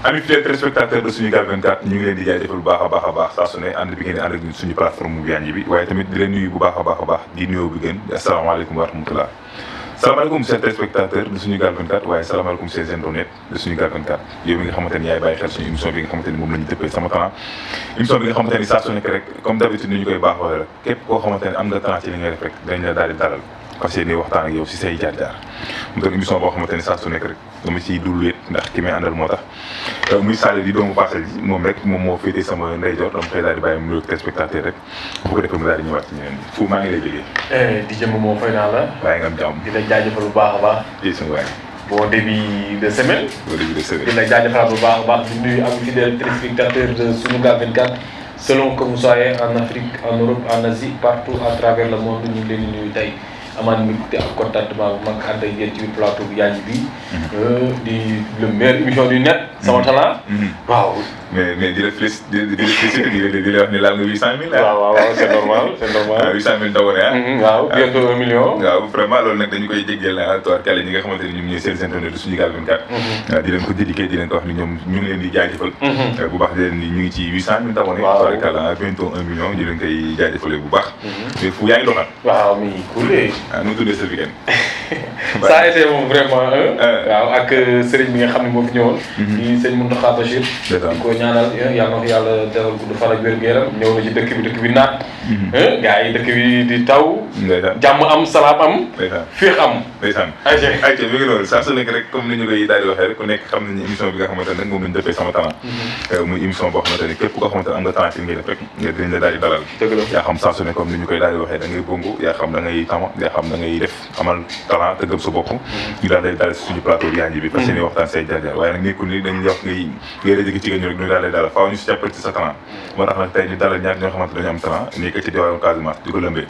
Amis fidèles téléspectateurs de Sunugal 24 ñu ngi leen di jaajëfal bu baax a baax saa su ne ànd bi ngeen di ànd ak ñun suñu plateforme bu Yanji bi waaye tamit di leen nuyu bu baax a baax di nuyoo bi gën asalaamaaleykum wa rahmatullah. salaamaaleykum chers téléspectateurs de Sunugal 24 waaye salaamaaleykum chers internautes de Sunugal 24 yow mi nga xamante ni yaay bàyyi xel suñu émission bi nga xamante ni moom la ñu dëppee sama talent émission bi nga xamante ni saa su nekk rek comme d'habitude ni ñu koy baax waxee rek képp koo xamante ni am nga talent ci li ngay def rek dañ la daal di dalal parce que ni waxtaan ak yow si say jaar-jaar mu doon émission boo xamante ni saa su nekk rek dama ciy dul wéet ndax ki may àndal moo tax muy Sall di doomu Parcelles ji moom rek moom moo féetee sama ndeyjoor dama koy daal di bàyyi mu nuyoog téléspectateur rek bu ko defee mu daal di ñëwaat ci ñeneen ñi fu maa ngi lay bëggee. di jëm moo fay naa la. waaye nga am jàmm. di la jaajëfal bu baax a baax. jërëjëf sama waay. bon début de semaine. bon début de semaine. di la jaajëfal bu baax a baax di nuyu am fidèles téléspectateurs de Sunugal 24 selon que vous soyez en Afrique en Europe en Asie partout à travers le monde ñu ngi leen di nuyu tey. amaan mbégte ak contentement bu mag ànd ak yéen ci plateau bu Yanji bi di le meilleur émission du net sama talent waaw mais di la félicité di la wax ne laal nga 800000 waaw c'est normal c'est normal 800000 d'abonnés waaw bientôt 1 million waaw vraiment loolu nag dañu koy jéggeel toirkale ñi nga xamante ni ñoom ñooy seen internet de Sunugal 24 di leen ko dédiqué di leen ko wax ni ñoom ñu ngi leen di jaajëfal bu baax di leen ni ñu ngi ci 800000 d'abonnés toirkale bientôt 1 million di leen koy jaajëfale bu baax mais fu yaa ngi doxal waaw mi coulé nu tuddee sa weekend ça a été moom vraiment waaw ak sëriñ bi nga xam ne moo fi ñëwoon di sëñ Mountakha Bachir di ko ñaanal yàlla na ko yàlla teral gudd fan ak wér-gu-yaram ñëw na ci dëkk bi naat gars yi dëkk bi di taw jàmm am salaam am féex am ndeysaan ayca mi ngi loolu saa su nekk rek comme ni ñu koy daal di waxee rek ku nekk xam nañu émission bi nga xamante ne nag moom lañu defee sama talent muy émission boo xamante ne képp koo xamante ne am nga talent ci li ngay def rek dinañ la daal di dalal yaa xam saa su ne comme ni ñu koy daal di waxee da ngay bongo yaa xam da ngay tama yaa xam da ngay def amal talent te gëm sa bopp ñu daal lay dalal si suñu plateau bi Yanji bi parce que ni waxtaan say jaar-jaar waaye nag nekkul ni dañuy wax ngay rëjëki ci ñu rek ñu daal lay dalal faaw ñu si jàppal ci sa talent moo tax nag tey ñu dalal ñaar ñoo xamante dañu am talent nekk ci diwaanu Casamance di ko lëmbee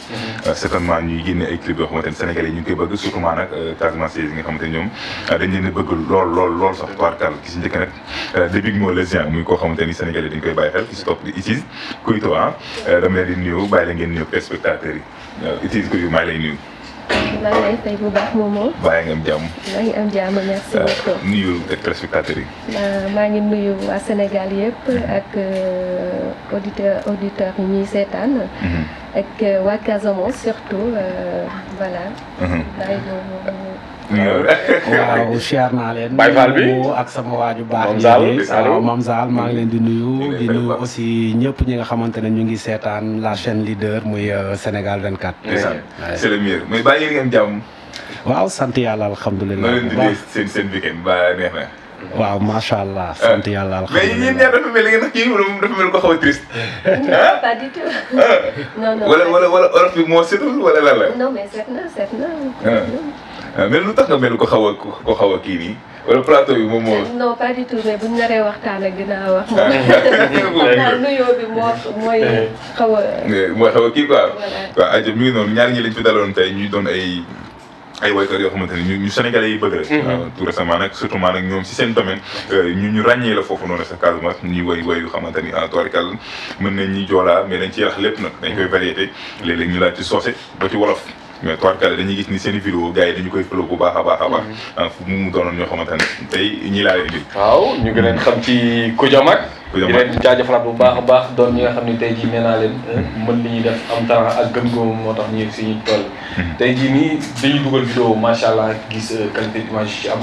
certainement ñuy génne ay clip yoo xamante ne Sénégalais yi ñu ngi koy bëgg surtout nag Casamance yi nga xamante ne ñoom dañ leen a bëgg lool sax toirkal ki si njëkk nag de Big Mo le Géant muy koo xamante ni Sénégalais dañ koy bàyyi xel ki si topp di Itis Kouito dama leen di nuyu bàyyi la ngeen nuyu spectateurs yi Itis Kouito maa ngi lay nuyu maa ngi lay fay bu baax Momo. bàyyi nga am jàmm. maa ngi am jàmm merci beaucoup. nuyu téléspectateurs yi. maa ngi nuyu waa Sénégal yëpp ak auditeurs yi ñuy seetaan. ak waa Casamance surtout voilà. waaw siyaar naa leen. Baye Fall bi ak sama waaju baax yi waaw Mame Zal maa ngi leen di nuyu di nuyu aussi ñëpp ñi nga xamante ne ñu ngi seetaan la chaîne leader muy Sénégal 24. c'est le meilleur mais bàyyi ngeen jàmm. waaw sant yàlla alhamdulilah. noo leen di seen weekend ba neex na. waaw macha allah sant yàlla alhamdulilah mais yéen ñaar dafa mel ni ngeen kii dafa mel ko xaw a triste. non pas du tout. non non wala olof bi moo setul wala lan la. non mais set na. mais lu tax nga mel ko xaw a kii nii wala plateau bi moom moo. non pas du tout mais bu ñu naree waxtaan ak dinaa wax moom. nuyoo bi mooy xaw a. mooy xaw a kii quoi. waaw ayca mi ngi noonu ñaar ñi lañ fi daloon tey ñuy doon ay woykat yoo xamante ne ñu Sénégalais yi bëgg rek. waaw tout récemment nag surtout nag ñoom si seen domaine ñu ràññee la foofu noonu sa Casamance ñuy woy yu xamante ni toirkal mën nañ ñi joolaa mais dañ ciy rax lépp nag dañ koy variété léeg-léeg ñu laaj ci soose ba ci wolof. mais toirkal dañuy gis ni seen i vidéo gars yi dañu koy follow bu baax a baax fu mu doonoon ñoo xamante ne tey ñii laa leen indi. waaw ñu ngi leen xam ci Koudiamak. di leen jaajëfalaat bu baax a baax doon ñi nga xam ne tey jii nee naa leen mën li ñuy def am talent ak gëm-gëm moo tax ñu yegg si ñu toll. tey jii nii dañuy dugal vidéo macha allah gis qualité d'image yi ci am.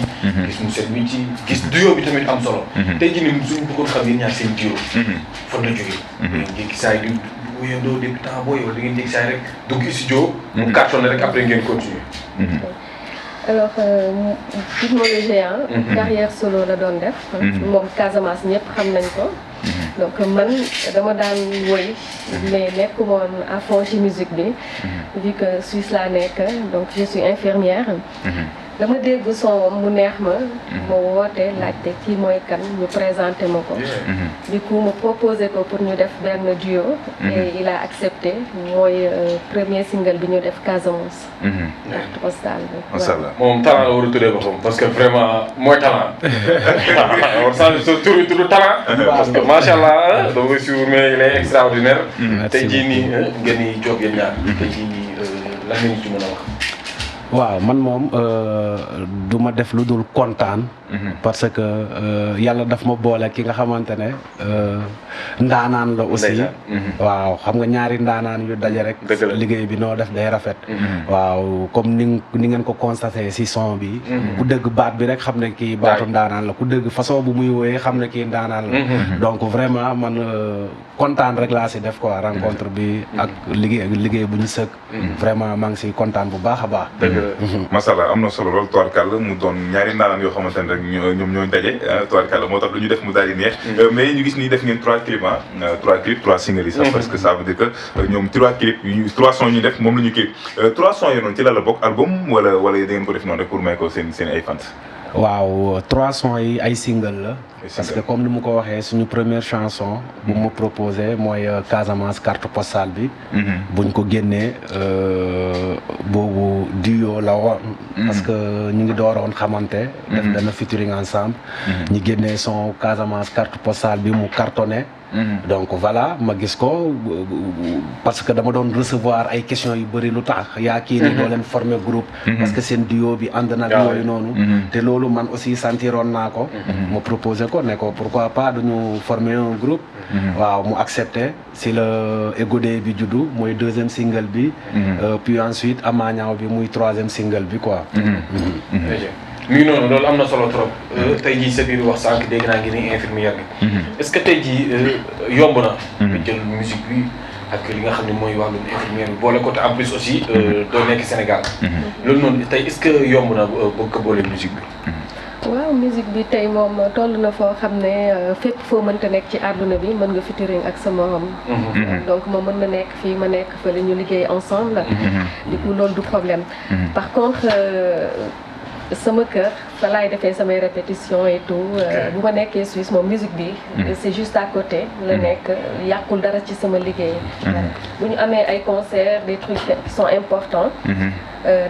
gis mu set mi ci gis duo bi tamit am solo. tey jii nii suñu bëggoon xam yéen ñaar seen duo. fan la jógee. ngeen saa yi bu yëndoo depuis temps booy yow da ngeen jékki saa rek dugg studio. mu cartonné rek après ngeen continuer. alors Big Mo le Géant. carrière solo la doon def. moom Casamance ñëpp xam nañ ko. donc man dama daan woy mais nekkuma woon à fond ci musique bi. vu que Suisse laa nekk donc je suis infirmière. dama dégg son mu neex ma. ma woote laajte kii mooy kan ñu présenté ma ko. du coup mu proposé ko pour ñu def benn duo. et il a accepté mooy premier single bi ñu def Casamance. carte postale bi. macha allah moom talent la war a tuddee boppam parce que vraiment mooy talent. waaw sa turu talent. parce que macha allah doo koy suivre mais il est extraordinaire. tey jii nii ngeen di jóg yéen ñaar. tey jii nii lan nga ñu ci mën a wax. waaw man moom du ma def lu dul kontaan. parce que yàlla daf ma boole ki nga xamante ne ndaanaan la aussi. waaw xam nga ñaari ndaanaan yu daje rek. liggéey bi noo def day rafet. waaw comme ni ngeen ko constaté si son bi. ku dëgg baat bi rek xam ne kii baatu ndaanaan la ku dëgg façon bu muy wooyee xam ne kii ndaanaan la. donc vraiment man kontaan rek laa si def quoi rencontre bi ak liggéey bu ñu sëkk. vraiment maa ngi si kontaan bu baax a baax. macha allah am na solo lool tubaarkàlla mu doon ñaari ndaanaan yoo xamante ne rek ñoom ñoo daje tubaarkàlla moo tax lu ñu def mu daal di neex. mais ñu gis ni def ngeen 3 clips 3 singles yi sax parce que ça veut dire que ñoom 3 clips yu 3 sons ñu def moom la ñu clip 3 sons yi noonu ci la la bokk album wala da ngeen ko def noonu rek pour may ko seen ay fans. waaw 3 sons yi ay single la. parce que comme ni mu ko waxee suñu première chanson bu ma proposé mooy Casamance carte postale bi. buñ ko génnee boobu duo la woon. parce que ñu ngi dooroon xamante. def benn featuring ensemble. ñu génnee son Casamance carte postale bi mu cartonné. donc voilà ma gis ko parce que dama doon recevoir ay questions yu bëri lu tax yaa kii nii doo leen former groupe. parce que seen duo bi ànd nag yooyu noonu. te loolu man aussi sentiroon naa ko. ma proposé ko ne ko pourquoi pas duñu former un groupe. waaw mu accepté si la Ego Day bi juddu mooy 2e single bi. puis ensuite Amañaaw bi muy 3e single bi quoi. mi ngi noonu loolu am na solo trop tey jii sa biir wax sànq dégg naa ngi ni infirmière bi est-ce que tey jii yomb na nga jël musique bi ak li nga xam ne mooy wàllum infirmière bi boole ko te en plus aussi doo nekk Sénégal loolu noonu tey est-ce que yomb na bëgg ko boole musique bi waaw musique bi tey moom toll na foo xam ne fépp foo mënta nekk ci àdduna bi mën nga featuring ak sa morom. donc ma mën na nekk fii ma nekk fële ñu liggéey ensemble. du coup loolu du problème. par contre sama kër fa laay defee samay répétition et tout bu ma nekkee Suisse moom musique bi c'est juste à côté la nekk yàqul dara ci sama liggéey. bu ñu amee ay concerts des trucs qui sont importants.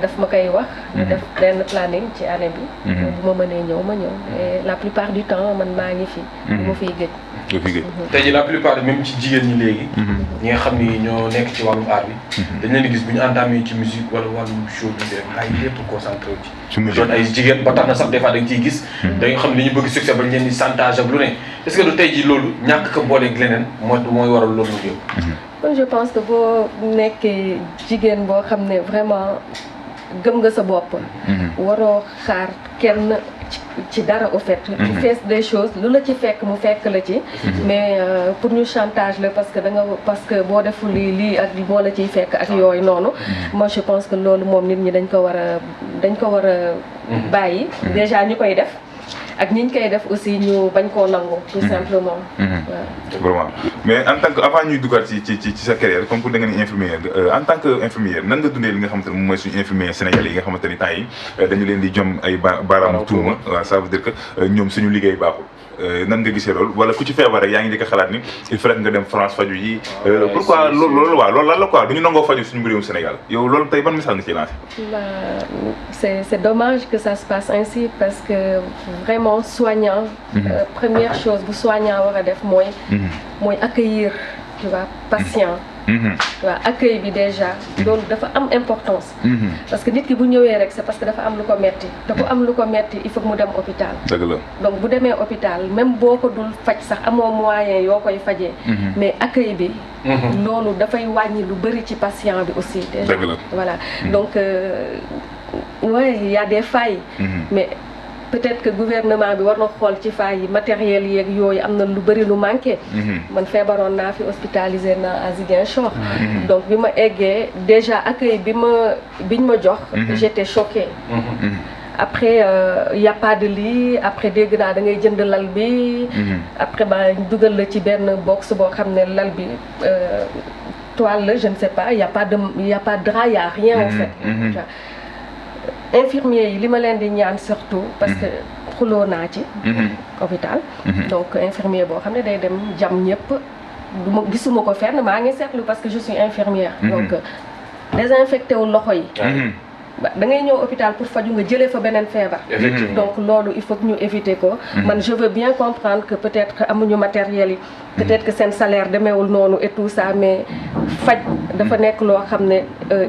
daf ma koy wax. ñu def benn planning ci année bi. bu ma mënee ñëw ma ñëw et la plupart du temps man maa ngi fi. bu ma fiy gëj. tey jii la plupart même ci jigéen ñi léegi. ñi nga xam ni ñoo nekk ci wàllum art bi. dañ leen di gis bu ñu entamé ci musique wala wàllum show bi rek ay lépp concentré wu ci. doon ay jigéen ba tax na sax des fois da nga ciy gis. da nga xam ne dañu bëgg succès ba ñu leen di chantage ak lu ne est-ce que du tey jii loolu ñàkk ko booleeg leneen mooy waral loolu yëpp. kon je pense que boo nekkee jigéen boo xam ne vraiment gëm nga sa bopp. waroo xaar kenn ci dara au fait. tu fais des choses lu la ci fekk mu fekk la ci. mais pour ñu chantage la parce que boo deful lii ak moo la ciy fekk ak yooyu noonu. moi je pense que loolu moom nit ñi dañ ko war a bàyyi. déjà ñu koy def. ak ñi ñu koy def aussi ñu bañ koo nangu tout simplement. vraiment mais en tant que avant ñuy dugal ci sa carrière comme pour da nga ni infirmière en tant que infirmière nan nga dundee li nga xamante ne moom mooy suñu infirmière sénégalais yi nga xamante ni temps yi dañu leen di jom ay baaraamu tuuma waaw ça veut dire que ñoom suñu liggéey baaxul nan nga gisee loolu wala ku ci feebar rek yaa ngi njëkk a xalaat ni il faut nga dem France faju yi pourquoi loolu waaw loolu lan la quoi duñu nangoo faju suñu réewum Sénégal yow loolu tey ban message nga ciy lancé. c'est dommage que ça se passe ainsi parce que vraiment soignant première chose bu soignant war a def mooy accueillir tu vois patient waaw accueil bi déjà loolu dafa am importance parce que nit ki bu ñëwee rek c'est parce que dafa am lu ko metti te bu am lu ko metti il faut que mu dem hôpital dëgg la donc bu demee hôpital même boo ko dul faj sax amoo moyen yoo koy fajee mais accueil bi loolu dafay wàññi lu bëri ci patient bi aussi déjà voilà donc ouais il y a des failles mais peut-être que gouvernement bi war na xool ci failles yi matériel yeeg yooyu am na lu bëri lu manqué. man feebaroon naa fi hospitalisé naa à Ziguinchor. donc bi ma eggee déjà accueil biñ ma jox. j'étais choquée. après y a pas de lit après dégg naa da ngay jënd lal bi. après ba dugal la ci benn box boo xam ne lal bi toile la je ne sais pas y a pas de drap y a rien en fait. infirmiers yi li ma leen di ñaan surtout parce que xuloo naa ci hôpital donc infirmier boo xam ne day dem jam ñëpp du ma gisuma ko fenn maa ngi seetlu parce que je suis infirmière donc désinfecté wu loxo yi da ngay ñëw hôpital pour faju nga jëlee fa beneen feebar donc loolu il faut que ñu éviter ko man je veux bien comprendre que peut-être que amuñu matériel yi peut-être que seen salaire demeewul noonu et tout ça mais faj dafa nekk loo xam ne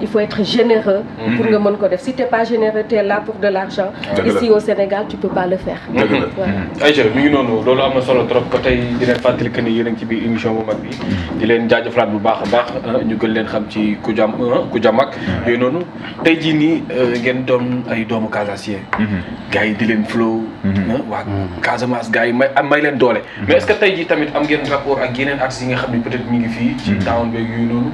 il faut être généreux pour nga mën ko def si t'es pas généreux t'es là pour de l'argent ici au Sénégal tu peux pas le faire Aïcha mi ngi noonu loolu am na solo trop ba tey di leen fàttali que ni yéen a ngi ci biir émission bu mag bi di leen jaajëfalaat bu baax a baax ñu gën leen xam ci Koudiamak yooyu noonu tey jii nii ngeen doon ay doomu Casamançais gars yi di leen flow waa Casamance gars yi may leen doole mais est-ce que tey jii tamit am ngeen rapport ak yeneen artistes yi nga xam ne peut-être ñu ngi fii ci town beeg yooyu noonu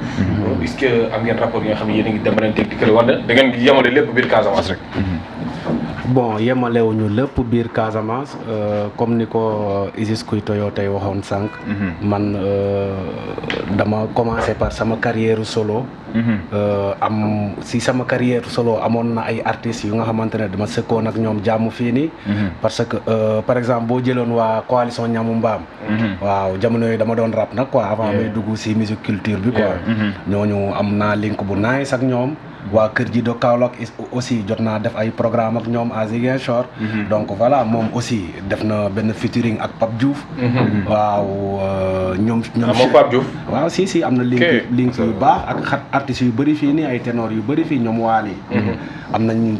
est-ce que am ngeen rapport yi nga xam ne yéen a ngi demalante di kër wala da ngeen yemale lépp biir Casamance rek bon yemalewuñu lépp biir Casamance comme ni ko Isis Kouitoyo tey waxoon sànq man dama commencé par sama carrière solo am si sama carrière solo amoon na ay artistes yu nga xamante ne dama sëkkoon ak ñoom jàmm fii nii parce que par exemple boo jëloon waa coalition Ñamu Mbaam waaw jamono yooyu dama doon rap nag quoi avant may dugg si musique culture bi quoi ñooñu am naa link bu nice ak ñoom waa Kër Ji do Kaolack aussi jot naa def ay programme ak ñoom à Ziguinchor donc voilà moom aussi def na benn featuring ak Pape Diouf waaw ñoom moom Pape Diouf waaw si am na link yu baax ak artistes yu bëri fii nii ay ténor yu bëri fii ñoom waali am nañ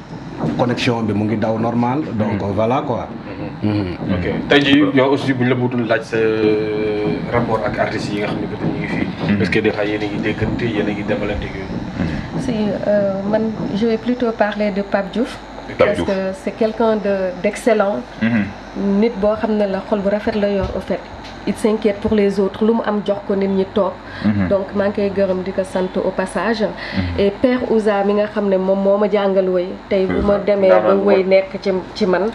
connexion bi mu ngi daw normal donc voilà quoi ok tey jii yow aussi bu ñu la bëggoon laaj sa rapport ak artistes yi nga xam ne peut-être ñu ngi fii est-ce que des fois yéen a ngi déggante yéen a ngi demalante ak yooyu si man je vais plutôt parler de Pape Diouf parce que c'est quelqu'un d'excellent nit boo xam ne la xol bu rafet la yor au fait il s'inquiète pour les autres lu mu am jox ko nit ñi toog donc maa ngi koy gërëm di ko sant au passage et Père Ouza mi nga xam ne moom moo ma jàngal woy tey bu ma demee ba woy nekk ci man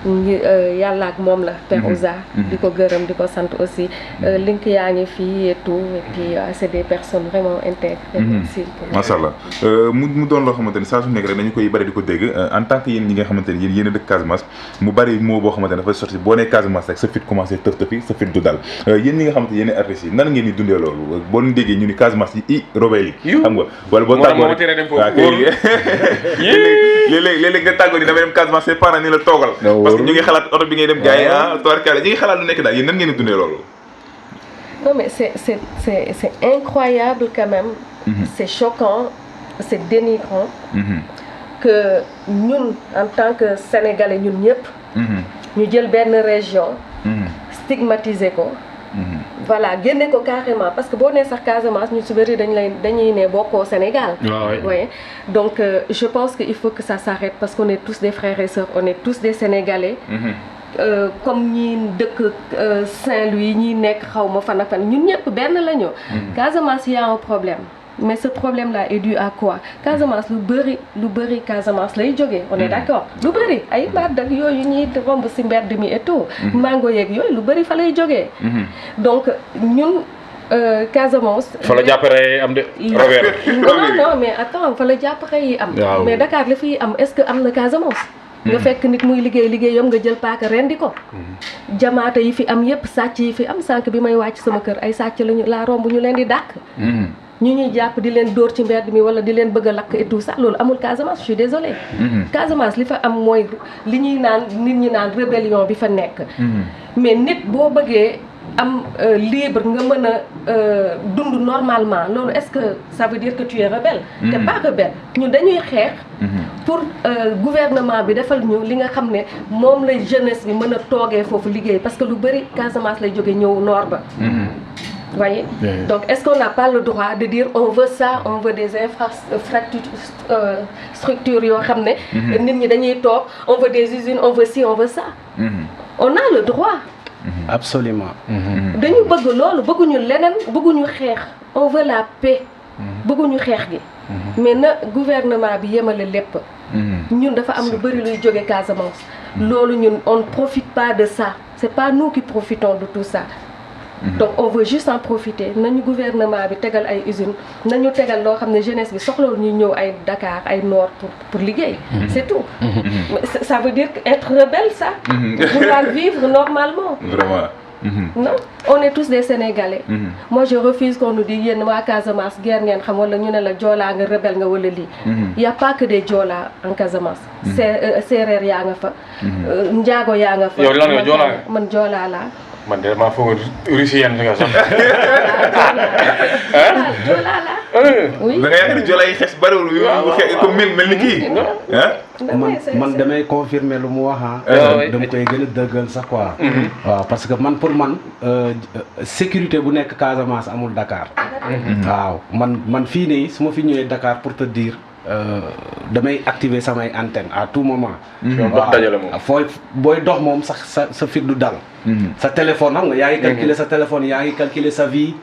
ngi yàlla ak moom la Père Ouza di ko gërëm di ko sant aussi link yaa ngi fii et tout et puis c'est des personnes vraiment intègres aussi macha allah mu doon loo xamante ni saa su nekk rek dañu koy bari di ko dégg en tant que yéen ñi nga xamante ni yéen a dëkk Casamance mu bari moo boo xamante ne dafay sorti boo nee Casamance rek sa fit commencé tëf tëfi sa fit du dal yéen ñi nga xamante yéen artistes yi nan ngeen di dundee loolu boo leen déggee ñu ni Casamance yi rebelle yi xam nga wala boo tàggoo léeg-léeg nga tàggoo ni damay dem Casamance ses parents ni la toogal parce que ñu ngi xalaat oto bi ngay dem gars yi toirkale ñu ngi xalaat lu nekk daal yéen nan ngeen di dundee loolu non mais c'est incroyable quand même c'est choquant c'est dénigrant que ñun en tant que sénégalais ñun ñëpp ñu jël benn région stigmatiser ko voilà génne ko carrément parce que boo nee sax Casamance ñu ci bëri dañuy ne bokkoo Sénégal oui donc je pense que il faut que ça s'arrête parce qu'on est tous des frères et sœurs on est tous des Sénégalais comme ñi dëkk Saint-Louis ñi nekk xaw ma fan ak fan ñun ñëpp benn la ñu Casamance y a un problème mais ce problème-là est dû à quoi Casamance lu bëri Casamance lay jógee on est d'accord lu bëri ay baat ak yooyu ñuy romb ci mbedd mi et tout mango yeeg yooyu lu bëri fa lay jógee donc ñun Casamance fa la jàppare am de non mais attends fa la jàppare yi am mais Dakar la fi am est-ce que am na Casamance nga fekk nit muy liggéeyam nga jël paaka rendi ko jamaata yi fi am yépp sàcc yi fi am sànq bi may wàcc sama kër ay sàcc lañu laa romb ñu leen di dàq ñu ñuy jàpp di leen dóor ci mbedd mi wala di leen bëgg a lakk et tout ça loolu amul Casamance je suis désolée Casamance li fa am mooy li ñuy naan nit ñi naan rébellion bi fa nekk mais nit boo bëggee am libre nga mën a dund normalement loolu est-ce que ça veut dire que tu es rebelle t'es pas rebelle ñun dañuy xeex pour gouvernement bi defal ñu li nga xam ne moom la jeunesse bi mën a toogee foofu liggéey parce que lu bëri Casamance lay jóge ñëw nord ba voyez donc est-ce qu'on n'a pas le droit de dire on veut ça on veut des infrastructures yoo xam ne nit ñi dañuy toog on veut des usines on veut ci on veut ça on a le droit absolument dañu bëgg loolu bëgguñu leneen bëgguñu xeex on veut la paix bëgguñu xeex gi mais na gouvernement bi yemale lépp ñun dafa am lu bëri luy jóge Casamance loolu ñun on ne profite pas de ça c'est pas nous qui profitons de tout ça donc on veut juste en profiter nañu gouvernement bi tegal ay usines nañu tegal loo xam ne jeunesse bi soxlawul ñuy ñëw ay Dakar ay Nord pour liggéey. c'est tout. Mais ça veut dire être rebelle ça. vouloir vivre normalement. Vraiment. Non, on est tous des Sénégalais. Moi je refuse qu'on nous dise yéen waa Casamance guerre ngeen xam wala ñu ne la Joola nga rebelle nga wala lii. Y a pas que des Joola en Casamance. Séeréer yaa nga fa. Njaago yaa nga fa. yow lan nga Joola man Joola laa. man de maa foog Russie nga sax. Joola laa. Oui. da nga yaakaar ni Joola yi xees bariwul yu comme mel ni kii. man damay confirmer lu mu wax dama koy gën a dëggal sax quoi. waaw parce que man pour man sécurité bu nekk Casamance amul Dakar. waaw man fii nii su ma fi ñëwee Dakar pour te dire damay activer samay antenne à tout moment. waaw fooy booy dox moom sax sa fit du dal. sa téléphone xam nga yaa ngi calculer sa téléphone yaa ngi calculer sa vie.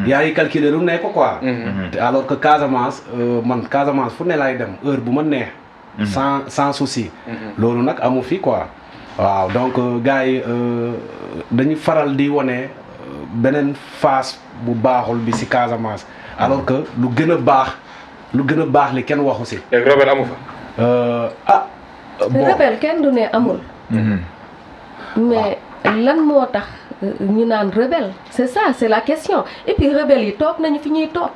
yaa ngi calculer lu nekk quoi. alors que Casamance man Casamance fu ne laay dem heure bu ma neex. sans souci. loolu nag amu fi quoi. waaw donc gars yi dañuy faral di wone beneen face bu baaxul bi ci Casamance. alors que lu gën a baax li kenn waxu ci. léegi rebelle amu fa. bon rebelle kenn du ne amul. mais lan moo tax ñu naan rebelle c'est ça c'est la question et puis rebelle yi toog nañu fi ñuy toog.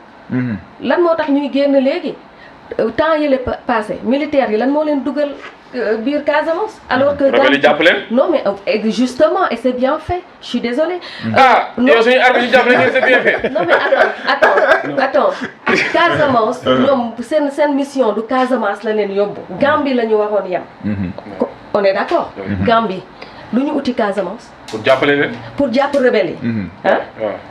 lan moo tax ñuy génn léegi temps yële passé militaires yi lan moo leen dugal biir Casamance. alors que rebelle yi jàpp leen. non mais justement et c'est bien fait je suis désolée. yow suñu arme yi jàpp leen c'est bien fait. non mais attends Casamance. ñoom seen mission du Casamance la leen yóbbu. Gambie la ñu waroon yem. on est d'accord. Gambie lu ñu uti Casamance. pour jàppale leen. pour jàpp rebelle yi.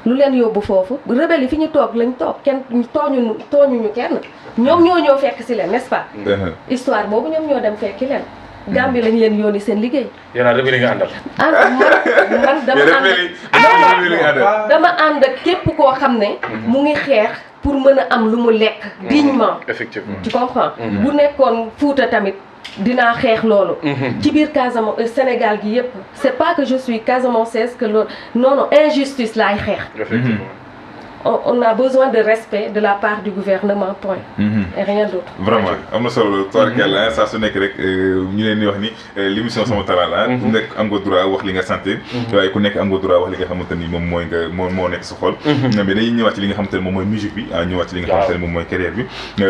lu leen yóbbu foofu rebelle yi fi ñu toog lañ toog kenn tooñuñu kenn ñoom ñoo ñëw fekk si leen n'est-ce pas. histoire boobu ñoom ñoo dem fekki leen. Gambie lañ leen yónni seen liggéey. yéen a rebelle nga àndal. man dama ànd ak képp koo xam ne. mu ngi xeex pour mën a am lu mu lekk. dignement effectivement tu comprends. bu nekkoon Fuuta tamit. dinaa xeex loolu. ci biir Casamance Sénégal gi yëpp c'est pas que je suis casamançaise que loolu non injustice laay xeex. effectivement. on a besoin de respect de la part du gouvernement point. et rien d'autre. vraiment am na solo tubaarkàlla saa su nekk rek ñu leen di wax ni l'émission Sama Talent la ku nekk am nga droit wax li nga santé. waaye ku nekk am nga droit wax li nga xamante ni moom mooy moo nekk sa xol. mais dañuy ñëwaat ci li nga xamante ne moom mooy musique bi ñëwaat ci li nga xamante ne moom mooy carrière bi.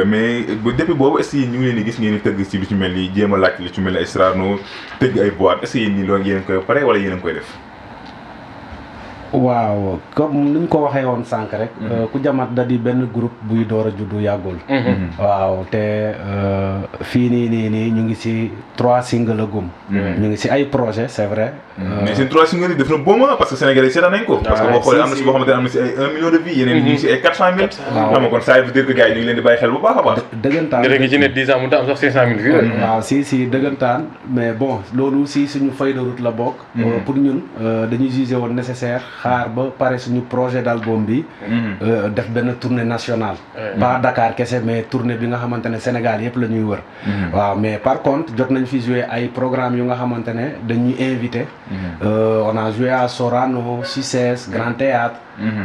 mais depuis boobu est-ce que ñu ngi leen di gis ngeen di tëgg ci lu ci mel ni jéem a laaj lu ci mel ni ay Sorano tëgg ay boîte est-ce que yéen ñii loolu yéen a koy pare wala yéen a koy def. waaw comme ni ñu ko waxee woon sànq rek. ku jamat da di benn groupe buy door a juddu yàggul. waaw te fii nii ñu ngi ci 3 singles gum. ñu ngi ci ay projets c'est vrai. mais seen 3 singles yi def na bon parce que Sénégalais yi seetaan nañ ko. parce que boo xoolee am na ci boo xamante ne am na ci ay 1 million de vues yeneen ñu ngi ci ay 400 000. waaw xam nga kon ça veut dire que gars yi ñu ngi leen di bàyyi xel bu baax a baax. dëggantaan nga dégg ci ne 10 ans mu am sax 500 000 vues. waaw si dëggantaan mais bon loolu si suñu feuille de route la bokk. pour ñun dañuy jugé woon nécessaire xaar ba pare suñu projet d'album bi. def benn tournée nationale. pas Dakar kese mais tournée bi nga xamante ne Sénégal yëpp la ñuy wër. waaw mais par contre jot nañ fi jouer ay programmes yu nga xamante ne dañuy invité. on a joué à Sorano, Succès, Grand Théâtre.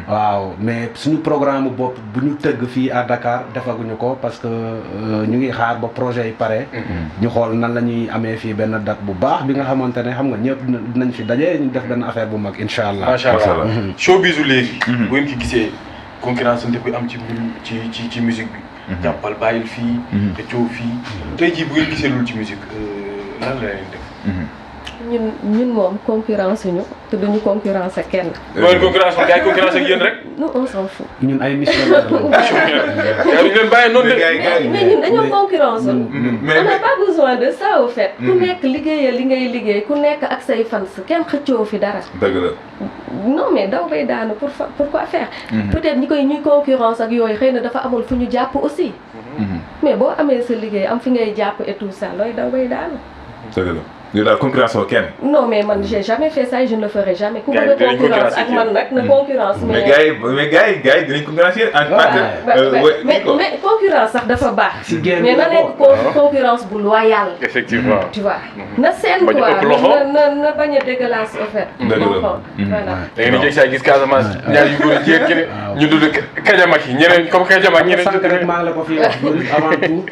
waaw mais suñu programme bopp bu ñu tëgg fii à Dakar defaguñu ko parce que ñu ngi xaar ba projet yi pare. ñu xool nan la ñuy amee fii benn date bu baax bi nga xamante ne xam nga ñëpp dinañ fi daje ñu def benn affaire bu mag incha allah. macha allah showbiz léegi. bu ngeen ci gisee concurrence bi am ci musique bi. jàppal bàyyil fii. te coow fii. tey jii bu ngeen gisee loolu ci musique lan la leen def. ñun moom concurrence ñu te duñu concurrence ak kenn. mooy concurrence ak gars yi concurrence ak yéen rek. non on s'en fout. ñun ay missionnaires la. yaa ngi leen bàyyi noonu de. mais ñun dañoo concurrence. on n'a pas besoin de ça au fait. ku nekk liggéeyal li ngay liggéey ku nekk ak say fans kenn xëccoo fi dara. dëgg la. non mais daw bay daanu pourquoi faire. peut-être ñuy concurrence ak yooyu xëy na dafa amul fu ñu jàpp aussi. mais boo amee sa liggéey am fi ngay jàpp et tout ça looy daw bay daanu. dëgg la. daal concurrence oo kenn. non mais man j'ai jamais fait ça et je ne le ferai jamais. ku bëgg a concurrence ak man nag na concurrence. mais gars yi dinañ concurrence yéen en tant que. mais concurrence sax dafa baax. si génn mais na nekk concurrence bu loyale. effectivement tu vois na seen quoi na bañ a dégueulasse au fait. voilà. da ngeen di jég saa gis Casamance ñaar yu góor jigéen ki ne ñu dund Kajamak yi ñeneen comme Kajamak ñeneen sànq rek maa la ko fi wax ñun avant tout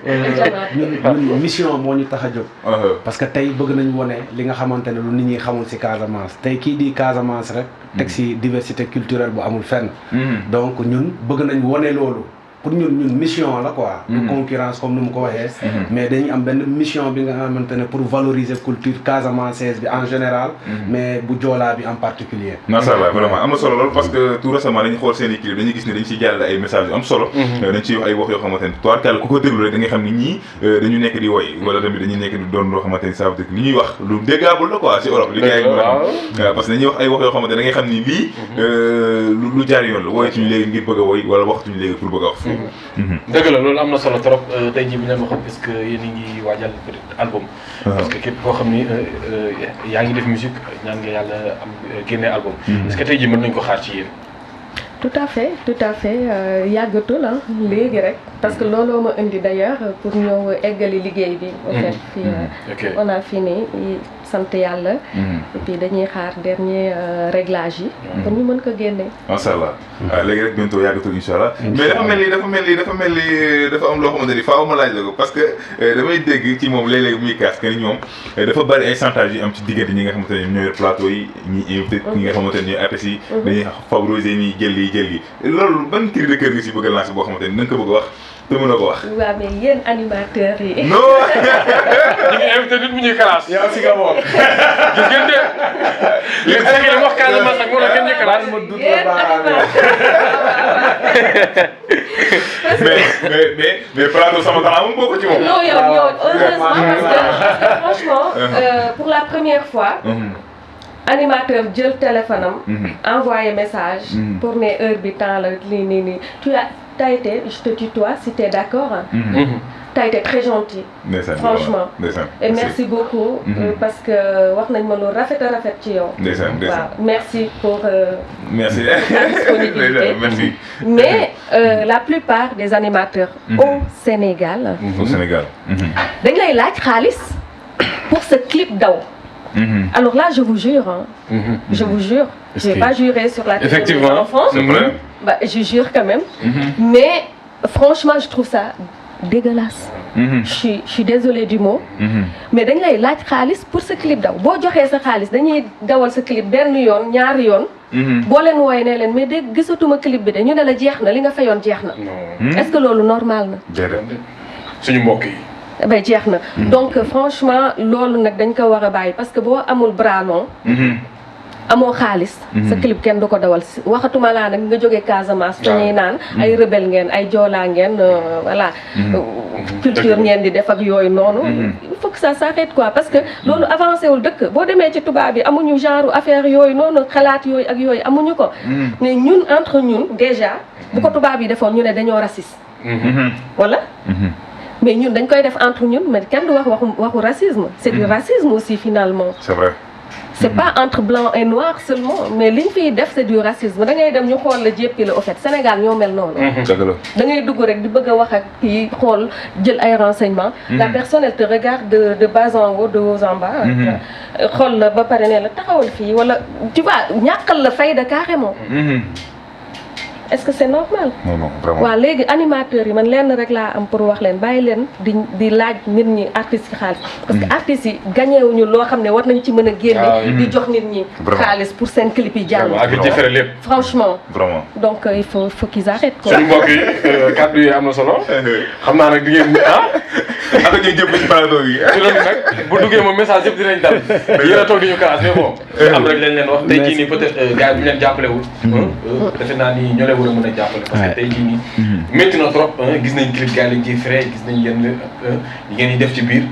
ñun mission moo ñu tax a jóg parce que tey bëgg nañ wone li nga xamante ne lu nit ñi xamul ci Casamance tey kii di Casamance rek teg ci diversité culturelle bu amul fenn donc ñun bëgg nañ wone loolu pour ñun mission la quoi du concurrence comme ni mu ko waxee mais dañu am benn mission bi nga xamante ne pour valoriser culture casamançaise bi en général mais bu joolaa bi en particulier macha allah vraiment am na solo loolu parce que tout récemment dañu xool seen i clip dañuy gis ne dañ ciy jàllale ay messages yu am solo dañ ciy wax ay wax yoo xamante ne toirkal ku ko déglu rek da nga xam ni ñii dañu nekk di woy wala tamit dañuy nekk di doon loo xamante ni ça veut dire li ñuy wax lu déggable la quoi si Europe li gars yi waaw parce que dañuy wax ay wax yoo xamante da ngay xam ni lii lu jaar yoon la woyatuñu léegi ngir bëgg a woy wala waxtuñu léegi pour bëgg a wax dëgg la loolu am na solo trop tey jii bi leen ma xam est-ce que yéen a ngi waajal peut-être album parce que képp koo xam ni yaa ngi def musique ñaan nga yàlla am génne album est-ce que tey jii mën nañu ko xaar ci yéen tout à fait yàggatul léegi rek parce que looloo ma indi d'ailleurs pour ñëw eggali liggéey bi au fait fii on a fini sant yàlla et puis dañuy xaar dernier réglage yi pour ñu mën ko génne macha allah waaw léegi rek bientôt yàggatul incha allah mais dafa mel ni dafa am loo xamante ni faaw ma laaj la ko parce que damay dégg ci moom léeg-léeg muy kaas que ni ñoom dafa bari ay chantage yu am ci diggante ñi nga xamante ne ñooy plateau yi ñi invité ñi nga xamante ne ñooy artistes yi dañuy favoriser ñi jël yi loolu ban cri de cœur nga si bëgg a lancer boo xamante ni na nga ko bëgg a wax te mën na ko wax. waaw mais yéen animateurs yi. non. ñu ngi invité nit mu ñuy classe. yow si nga bokk. gis ngeen de. léegi da ngeen wax Casamance ak moo tax ngeen ñuy classe. yéen mais plateau sama talent moom bokk ci moom. non yow heureusement parce que franchement pour la première fois. animateur jël téléphone am envoyé message pour ne heure bi temps la lii nii t'as été je te tutoie si t'es d'accord t'as été très gentil franchement et merci beaucoup parce que wax nañ ma lu rafet a rafet ci yow waaw merci pour merci ta disponibilité merci mais la plupart des animateurs au Sénégal dañ lay laaj xaalis pour ce clip daw alors là, je vous jure, je vous jure, je vais pas jurer sur la télé en France, bah, je jure quand même, mais franchement, je trouve ça dégueulasse. Je suis désolée du mot, mais dañ lay laaj xaalis pour ce clip daw boo joxee sa xaalis dañuy dawal sa clip benn yoon ñaari yoon. boo leen wooye ne leen mais dégg gisatuma clip bi de ñu ne la jeex na li nga fayoon jeex na. est-ce que loolu normal na. suñu mbokk yi. ben jeex na donc franchement loolu nag dañ ko war a bàyyi parce que boo amul bras long amoo xaalis sa clip kenn du ko dawal waxatuma laa nag nga jógee Casamance dañuy naan ay rebelle ngeen ay joolaa ngeen voilà culture ngeen di def ak yooyu noonu il faut que ça s'arrête quoi parce que loolu avancé wul dëkk boo demee ci tubaab yi amuñu genre affaire yooyu noonu xalaat yooyu ak yooyu amuñu ko mais ñun entre ñun déjà bu ko tubaab yi defoon ñu ne dañoo raciste wala mais ñun dañ koy def entre ñun mais kenn du wax waxu racisme c'est du racisme aussi finalement c'est vrai c'est pas entre blanc et noir seulement mais liñ fiy def c'est du racisme da ngay dem ñu xool la jéppi la au fait Sénégal ñoo mel noonu da ngay dugg rek di bëgg a wax ak kii xool jël ay renseignements la personne elle te regarde de bas en haut de haut en bas xool la ba pare ne la taxawal fii wala tu vois ñàkkal la fayda carrément est-ce que c'est normal. non vraiment. waaw léegi animateurs yi man lenn rek laa am pour wax leen bàyyi leen di laaj nit ñi artistes yi xaalis. parce que artistes yi gagné wuñu loo xam ne war nañ ci mën a génne. di jox nit ñi. xaalis pour seen clip yi jàll. ak jëfere lépp. franchement. vraiment. donc il faut qu'ils arrêtent quoi. suñu mbokk yi kàddu yi am na solo. xam naa nag di ngeen ak ñuy jëm ci plateau yi. ci loolu nag bu duggee moom message yëpp dinañ dal. yéen a toog di ñu classe mais bon. am rek lañ leen wax tey jii nii peut-être gars yi bu ñu leen jàppale wul. defe naa ni ñoo leen war a mën a jàppale. parce que tey jii nii. métti na trop gis nañ clip gars yi lañ ciy frais gis nañ yenn yi ngeen di def ci biir.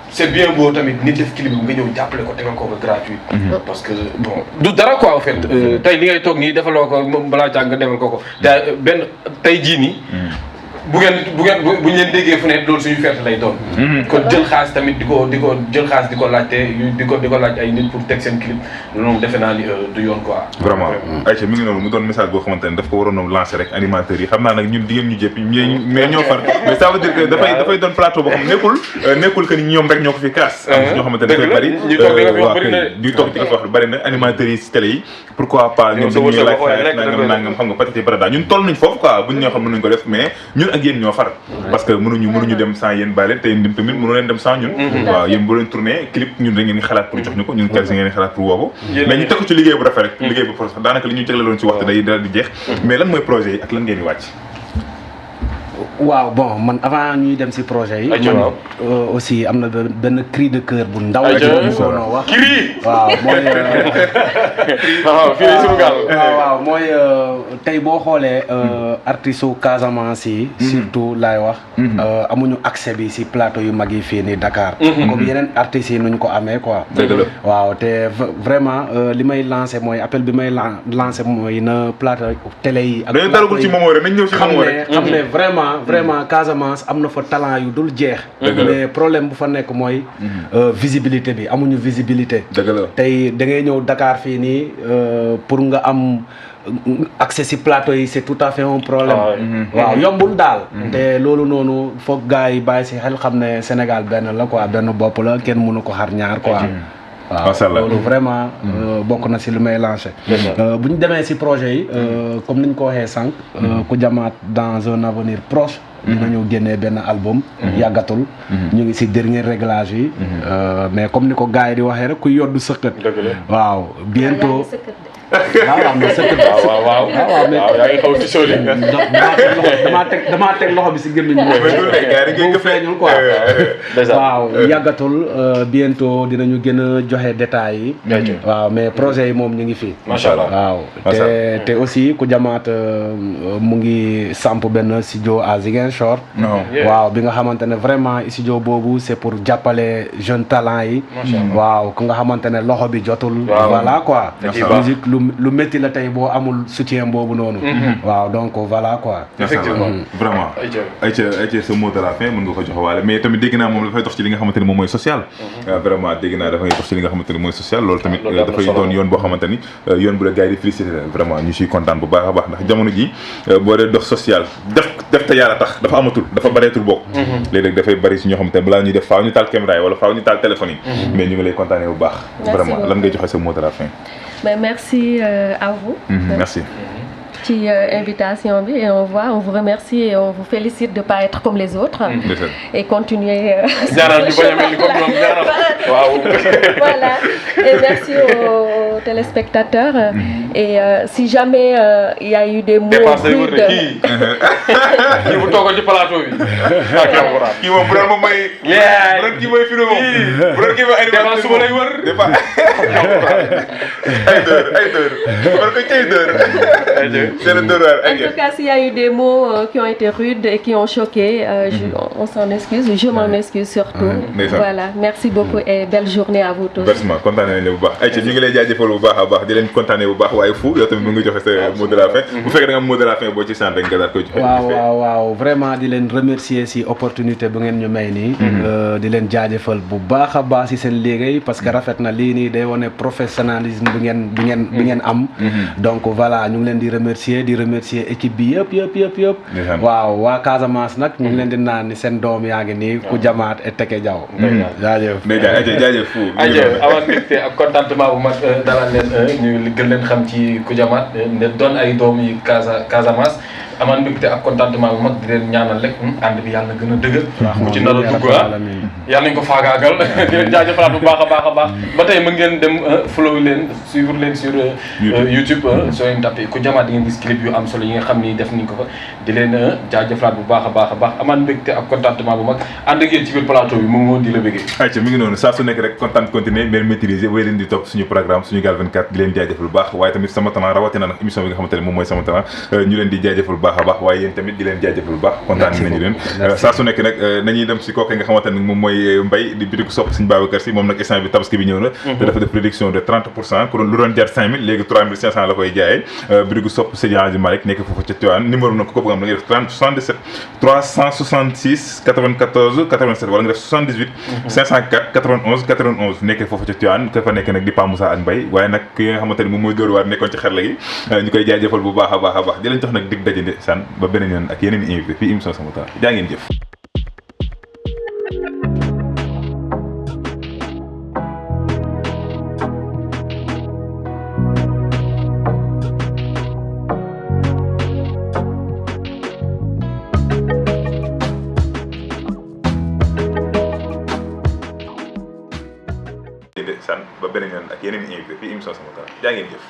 c'est bien beau tamit nit def clip nga ñëw jàppale ko tegal ko gratuit. parce que bon du dara quoi en fait. tey li ngay toog nii defaloo ko moom balaa jàng nga defal ko te benn tey jii nii. bu ñu leen déggee fu ne loolu suñu fierté lay doon. kon jël xaalis tamit di ko laajte di ko laaj ay nit pour teg seen clip loolu defe naa ni du yoon quoi. vraiment Aïcha mi ngi noonu mu doon message boo xamante ne daf ko waroon a lancer rek animateurs yi xam naa nag ñun diggéen ñu jëpp mais ñoo far mais ça veut dire que dafay doon plateau boo xam nekkul que ni ñoom rek ñoo ko fi kaas am ñoo xamante ne dafay bëri ñu toog di ko wax bëri na animateurs yi si télé yi pourquoi pas ñoom dañuy laaj xaalis nangam xam nga patati barada ñun toll nañ foofu quoi buñ ñoo xam mënuñ ko def mais ñun ak yéen ñoo far parce que mënuñu dem sans yéen bàyyi leen te yéen tamit mënu leen dem sans ñun waaw yéen boo leen tourné clip ñun da ngeen xalaat pour jox ñu ko ñun kese ngeen xalaat pour woo ko mais ñu teg ko ci liggéey bu rafet rek liggéey bu professionnel daanaka li ñu jagleeloon ci waxtu day daal di jeex mais lan mooy projet yi ak lan ngeen di wàcc waaw bon man avant ñuy dem si projet yi man aussi am na benn cri de cœur bu ndaw soonoo wax waaw mooy waaw mooy tey boo xoolee artistes u Casamance yi surtout laay wax amuñu accès bi si plateau yu mag yi fii ni Dakar comme yeneen artistes yi nuñ ko amee quoi waaw te vraiment li may lancé mooy appel bi may lancé mooy na plateau télé yi ak dañu daragul ci moomoo rek nañ ñëw ci moomoo rek xam ne vraiment Casamance am na fa talent yu dul jeex mais problème bu fa nekk mooy visibilité bi amuñu visibilité tey da ngay ñëw Dakar fii nii pour nga am accès si plateau yi c'est tout à fait un problème waaw yombul daal te loolu noonu foog gars yi bàyyi si xel xam ne Sénégal benn la quoi benn bopp la kenn mënu ko xar ñaar quoi waaw loolu vraiment bokk na si lu may lancé bu ñu demee si projet yi comme ni ñu ko waxee sànq ku jamaat dans un avenir proche dinañu génnee benn album yàggatul ñu ngi si dernier réglage yi mais comme ni ko gars yi di waxee rek ku yoddu sëqët waaw bientôt waaw mais sëkk waaw yaa ngi xaw ci sóoli damaa teg loxo bi si gémmiñ bi feeñul quoi waaw yàggatul bientôt dinañu gën a joxe détails yi waaw mais projet yi moom ñu ngi fii macha allah waaw te aussi ku jamaat mu ngi samp benn studio à Ziguinchor waaw bi nga xamante ne vraiment studio boobu c'est pour jàppale jeunes talents yi waaw ku nga xamante ne loxo bi jotul voilà quoi musique lu métti la tey boo amul soutien boobu noonu waaw donc voilà quoi effectivement vraiment Aïcha sa mot de la fin mën nga ko joxe waale mais tamit dégg naa moom dafay dox ci li nga xamante ni moom mooy social vraiment dégg naa dafay dox ci li nga xamante ni mooy social loolu tamit dafay doon yoon boo xamante ni yoon bu la gars yi di félicité vraiment ñu siy kontaan bu baax a baax ndax jamono ji boo dee dox social def te yàlla tax dafa amatul dafa bareetul bokk léeg-léeg dafay bari si ñoo xamante ne balaa ñuy def faaw ñu taal caméra yi wala faaw ñu taal téléphone yi mais ñu ngi lay kontaanee bu baax vraiment lan ngay joxe sa mot de la fin. Merci à vous. Merci. Ci invitation bi et on vous remercie et on vous félicite de pas être comme les autres et continuer voilà et merci aux téléspectateurs et si jamais il y a eu des mots rudes kii bu toogoon ci plateau bi kii moom bu doon moom mooy bu doon kii mooy firi moom bu doon kii mooy animateur suba lay wër ay dër en tout cas, s'il y a eu des mots qui ont été rudes et qui ont choqué, on s'en excuse, je m'en excuse surtout. Voilà, merci beaucoup et belle journée à vous tous. Merci, kontaan nañ la bu baax. Aïcha ñu ngi lay jaajëfal bu baax a baax di leen kontaanee bu baax waaye fu yow tamit mu ngi joxe sa mot de la fin. Bu fekkee da nga am mot de la fin boo ci sant rek nga daal koy joxe. waaw vraiment di leen remercier si opportunité bu ngeen ñu may nii. di leen jaajëfal bu baax a baax si seen liggéey parce que rafet na lii nii day wane professionnalisme bi ngeen am. Donc voilà ñu ngi leen di remercier équipe bi yëpp waaw waa Casamance nag ñu ngi leen di naan ni seen doom yaa ngi nii ku jamaat et Teke Diaw jaajëf fu amaan mbégte ak contentement bu mag dalal leen ñu gën leen xam ci ku jamaat ne doon ay doom yi Casamance amaan mbégte ak contentement bu mag di leen ñaanal rek ànd bi yàlla na gën a dëgër ku ci nar a dugg yàlla nañ ko faagaagal di leen jaajëfalaat bu baax a baax ba tey mën ngeen dem follow leen suivre leen sur YouTube soo leen tapé ku jamaat di ngeen gis clip yu am solo yi nga xam ni def nañ ko fa di leen jaajëfalaat bu baax a baax amaan mbégte ak contentement bu mag ànd ak yéen ci biir plateau bi moom moo di la bëggee ayca mi ngi noonu saa su nekk rek kontaan continuer mais maîtriser way leen di topp suñu programme Sunugal 24 di leen jaajëfal bu baax waaye tamit Sama Talent rawatina nag émission bi nga xamante ne moom mooy Sama Talent ñu leen di jaajëfal baax a baax waaye yéen tamit di leen jaajëfal bu baax kontaan nañu leen saa su nekk nag nañuy dem si kooku nga xamante ne moom mooy Mbaye di bitigu sopp Serigne Babacar Sy moom nag instant bi tabaski bi ñëw na te dafa def réduction de 30% ku lu doon jar 5000 léegi 3500 la koy jaayee bitigu sopp Seydi Hadji Malick nekk foofu ca Tivaouane numéro nag ko bëgg am da ngay def 77 366 94 87 wala nga def 78 504 91 91 nekkee foofu ca Tivaouane ka fa nekk nag di Pa Moussa ak Mbaye waaye nag ki nga xamante ne moom mooy Dóor waar nekkoon ci xarala gi ñu koy jaajëfal bu baax a baax a baax di leen jox nag dig dajande san ba beneen yoon ak yeneen i invité fii émission Sama Temps jaa ngeen jëf san ba beneen yoon ak yeneen i invité fii émission Sama Temps jaa ngeen jëf